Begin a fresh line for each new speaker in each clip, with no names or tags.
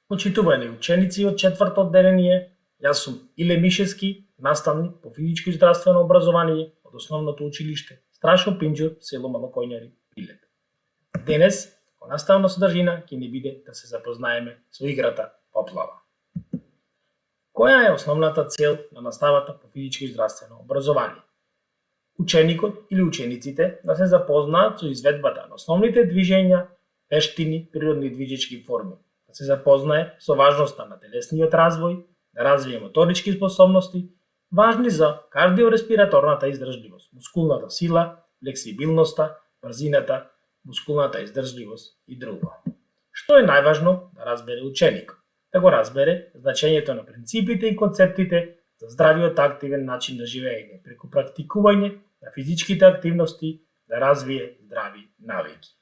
Почитувани ученици од четврто одделение, јас сум Иле Мишевски, наставник по физичко и здравствено образование од основното училиште Страшо Пинџур, село Малокоњари, Пилеп. Денес, во наставна содржина, ќе ни биде да се запознаеме со играта Поплава. Која е основната цел на наставата по физичко и здравствено образование? Ученикот или учениците да се запознаат со изведбата на основните движења, вештини, природни движечки форми, да се запознае со важноста на телесниот развој, да развие моторички способности, важни за кардиореспираторната издржливост, мускулната сила, флексибилноста, брзината, мускулната издржливост и друго. Што е најважно да разбере ученикот? Да го разбере значењето на принципите и концептите за здравиот активен начин на живење, преку практикување на физичките активности, да развие здрави навики.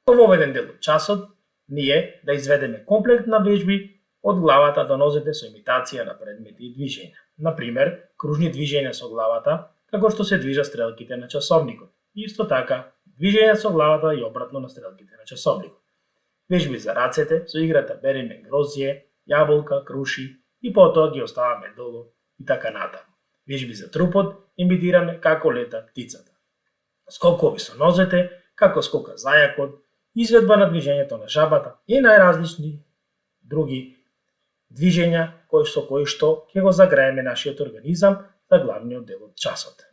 Во воведен дел од часот, ние да изведеме комплект на вежби од главата до нозете со имитација на предмети и движења. Например, кружни движења со главата, како што се движат стрелките на часовникот. Исто така, движења со главата и обратно на стрелките на часовникот. Вежби за рацете со играта береме грозје, јаболка, круши и потоа ги оставаме долу и така натаму. Вежби за трупот имитираме како лета птицата. Скокови со нозете, како скока зајакот, изведба на движењето на жабата и најразлични други движења со кои што ќе го загрееме нашиот организам за главниот дел од часот.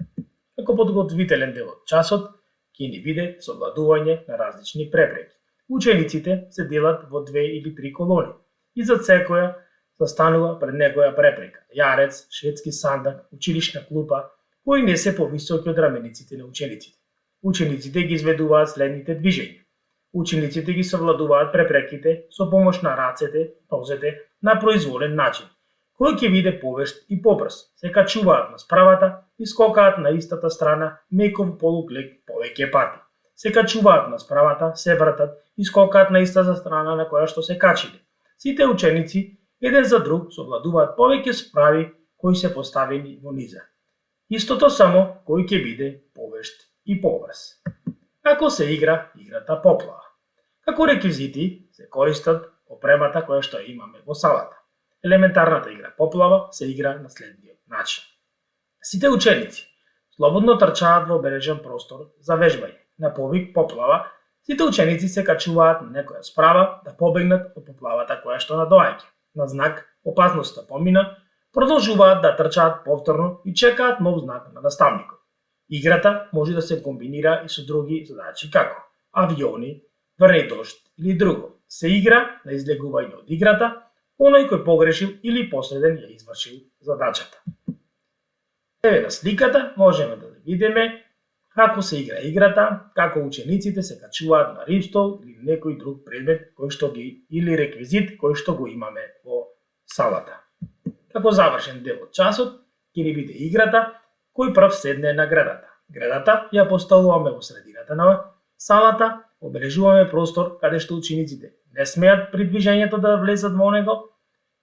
Како подготвителен дел од часот ќе ни биде совладување на различни препреки. Учениците се делат во 2 или 3 колони и за секоја застанува пред некоја препрека. Јарец, шведски сандак, училишна клупа, кои не се повисоки од рамениците на учениците. Учениците ги изведуваат следните движења. Учениците ги совладуваат препреките со помош на рацете, нозете на произволен начин, кој ќе биде повешт и побрз. Се качуваат на справата и скокаат на истата страна меков полуклек повеќе пати. Се качуваат на справата, се вртат и скокаат на истата страна на која што се качиле. Сите ученици еден за друг совладуваат повеќе справи кои се поставени во низа. Истото само кој ќе биде повешт и побрз. Како се игра играта Поплава? Како реквизити се користат опремата која што имаме во салата. Елементарната игра Поплава се игра на следниот начин. Сите ученици слободно трчаат во обележен простор за вежбање. На повик Поплава, сите ученици се качуваат на некоја справа да побегнат од поплавата која што надоаѓа. На знак опасноста помина, продолжуваат да трчаат повторно и чекаат нов знак на наставникот. Играта може да се комбинира и со други задачи како авиони, врни дожд или друго. Се игра на излегување од играта оној кој погрешил или последен ја извршил задачата. Еве на сликата можеме да видиме како се игра играта, како учениците се качуваат на рипстол или некој друг предмет кој што ги или реквизит кој што го имаме во салата. Како завршен дел од часот ќе ни биде играта кој прв седне на гредата. Гредата ја поставуваме во средината на салата, обележуваме простор каде што учениците не смеат при движењето да влезат во него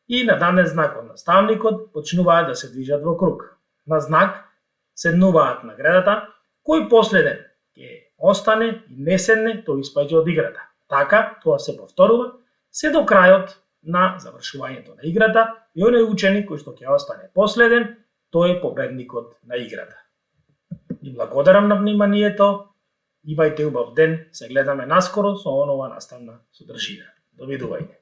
и на даден знак од наставникот почнуваат да се движат во круг. На знак седнуваат на гредата, кој последен ќе остане и не седне, тој испаѓа од играта. Така, тоа се повторува, се до крајот на завршувањето на играта и оној ученик кој што ќе остане последен, тој е победникот на играта. И благодарам на вниманието, имајте убав ден, се гледаме наскоро со онова наставна содржина. Довидување.